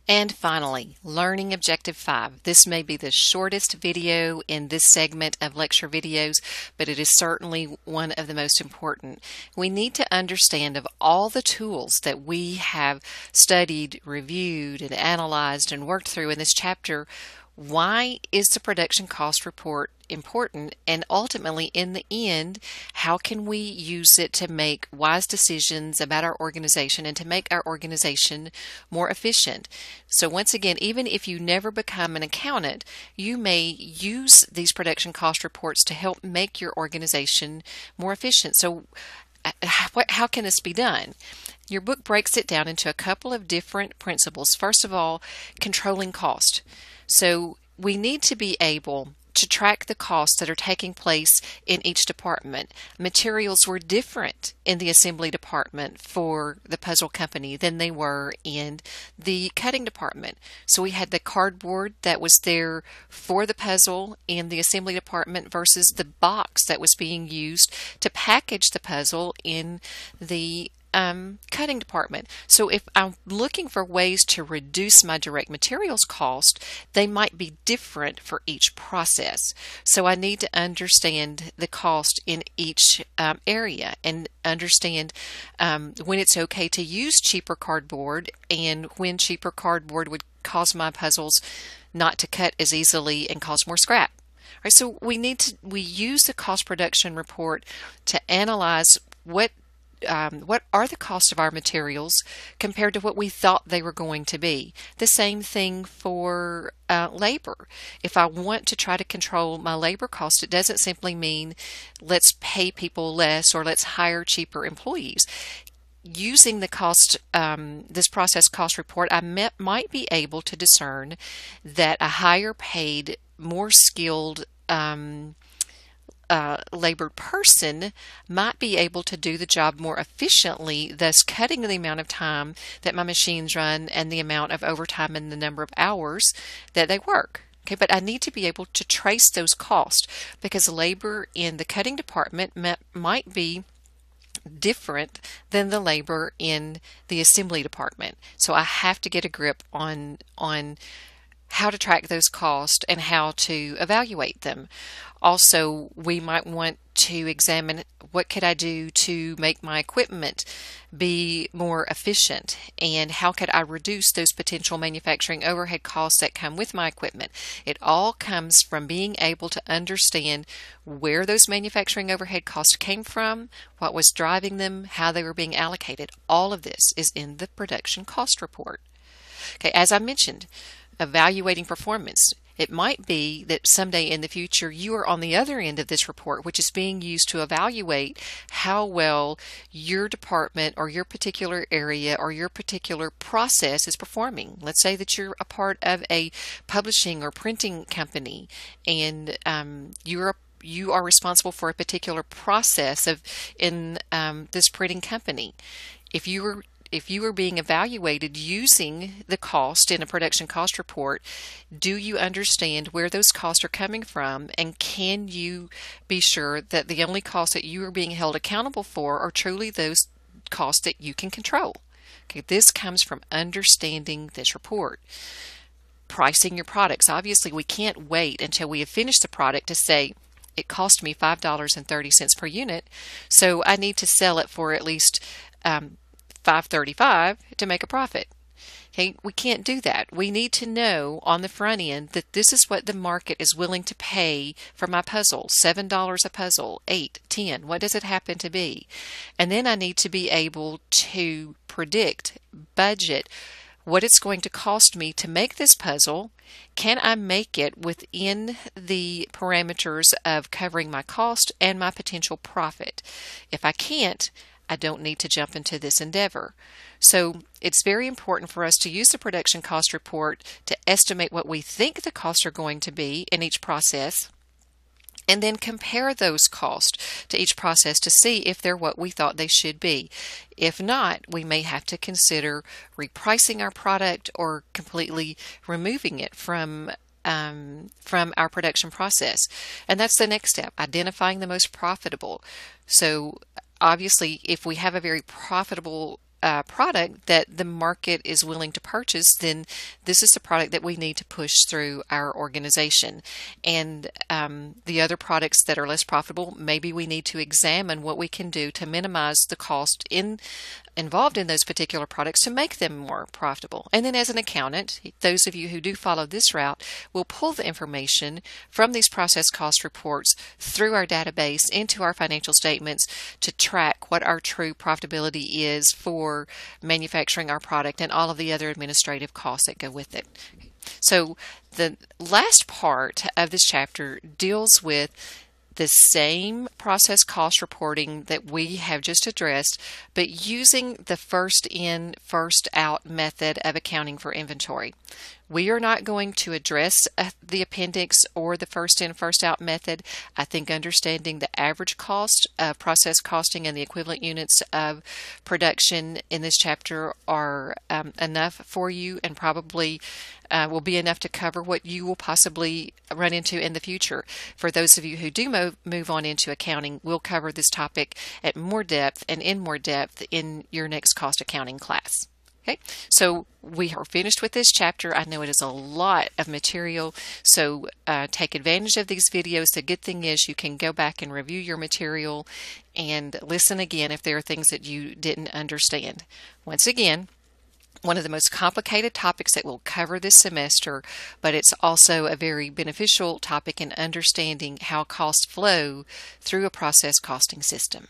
And finally, learning objective 5. This may be the shortest video in this segment of lecture videos, but it is certainly one of the most important. We need to understand of all the tools that we have studied, reviewed, and analyzed and worked through in this chapter, why is the production cost report important? And ultimately, in the end, how can we use it to make wise decisions about our organization and to make our organization more efficient? So once again, even if you never become an accountant, you may use these production cost reports to help make your organization more efficient. So how can this be done? Your book breaks it down into a couple of different principles. First of all, controlling cost. So we need to be able to track the costs that are taking place in each department. Materials were different in the assembly department for the puzzle company than they were in the cutting department. So we had the cardboard that was there for the puzzle in the assembly department versus the box that was being used to package the puzzle in the cutting department. So if I'm looking for ways to reduce my direct materials cost, they might be different for each process. So I need to understand the cost in each area and understand when it's okay to use cheaper cardboard and when cheaper cardboard would cause my puzzles not to cut as easily and cause more scrap. Right, so we use the cost production report to analyze what are the costs of our materials compared to what we thought they were going to be. The same thing for labor. If I want to try to control my labor cost, it doesn't simply mean let's pay people less or let's hire cheaper employees. Using the this process cost report, I might be able to discern that a higher paid, more skilled labored person might be able to do the job more efficiently, thus cutting the amount of time that my machines run and the amount of overtime and the number of hours that they work. Okay, but I need to be able to trace those costs because labor in the cutting department might be different than the labor in the assembly department. So I have to get a grip on how to track those costs and how to evaluate them. Also, we might want to examine what could I do to make my equipment be more efficient and how could I reduce those potential manufacturing overhead costs that come with my equipment. It all comes from being able to understand where those manufacturing overhead costs came from, what was driving them, how they were being allocated. All of this is in the production cost report. Okay, as I mentioned, evaluating performance. It might be that someday in the future you are on the other end of this report, which is being used to evaluate how well your department or your particular area or your particular process is performing. Let's say that you're a part of a publishing or printing company and you are responsible for a particular process in this printing company. If you are being evaluated using the cost in a production cost report, do you understand where those costs are coming from, and can you be sure that the only costs that you are being held accountable for are truly those costs that you can control? Okay, this comes from understanding this report. Pricing your products. Obviously, we can't wait until we have finished the product to say, it cost me $5.30 per unit, so I need to sell it for at least $5.35 to make a profit. Okay, we can't do that. We need to know on the front end that this is what the market is willing to pay for my puzzle. $7 a puzzle, $8, $10. What does it happen to be? And then I need to be able to predict, budget, what it's going to cost me to make this puzzle. Can I make it within the parameters of covering my cost and my potential profit? If I can't, I don't need to jump into this endeavor. So it's very important for us to use the production cost report to estimate what we think the costs are going to be in each process, and then compare those costs to each process to see if they're what we thought they should be. If not, we may have to consider repricing our product or completely removing it from our production process. And that's the next step, identifying the most profitable. So obviously, if we have a very profitable product that the market is willing to purchase, then this is the product that we need to push through our organization. And the other products that are less profitable, maybe we need to examine what we can do to minimize the cost involved in those particular products to make them more profitable. And then as an accountant, those of you who do follow this route will pull the information from these process cost reports through our database into our financial statements to track what our true profitability is for manufacturing our product and all of the other administrative costs that go with it. So the last part of this chapter deals with the same process cost reporting that we have just addressed, but using the first in, first out method of accounting for inventory. We are not going to address the appendix or the first in, first out method. I think understanding the average cost, process costing, and the equivalent units of production in this chapter are enough for you, and probably will be enough to cover what you will possibly run into in the future. For those of you who do move on into accounting, we'll cover this topic at more depth and in more depth in your next cost accounting class. Okay, so we are finished with this chapter. I know it is a lot of material, so take advantage of these videos. The good thing is you can go back and review your material and listen again if there are things that you didn't understand. Once again, one of the most complicated topics that we'll cover this semester, but it's also a very beneficial topic in understanding how costs flow through a process costing system.